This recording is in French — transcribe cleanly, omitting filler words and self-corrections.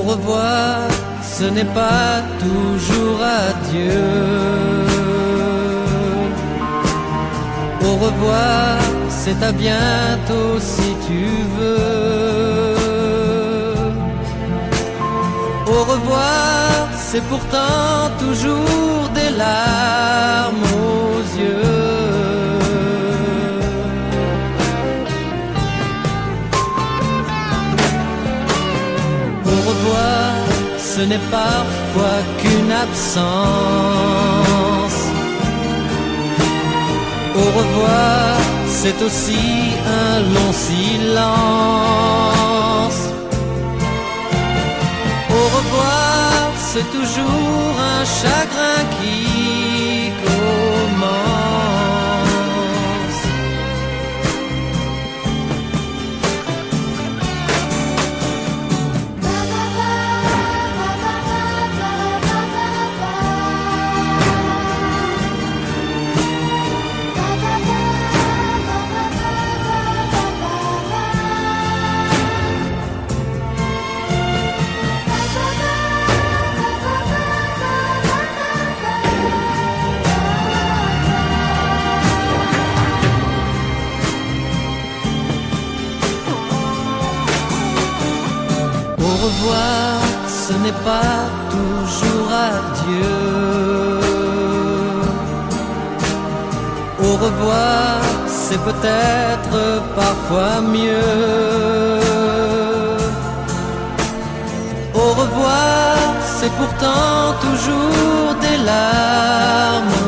Au revoir, ce n'est pas toujours adieu. Au revoir, c'est à bientôt si tu veux. Au revoir, c'est pourtant toujours des larmes aux yeux. Au revoir, ce n'est parfois qu'une absence. Au revoir, c'est aussi un long silence. Au revoir, c'est toujours un chagrin qui commence. Au revoir, ce n'est pas toujours adieu. Au revoir, c'est peut-être parfois mieux. Au revoir, c'est pourtant toujours des larmes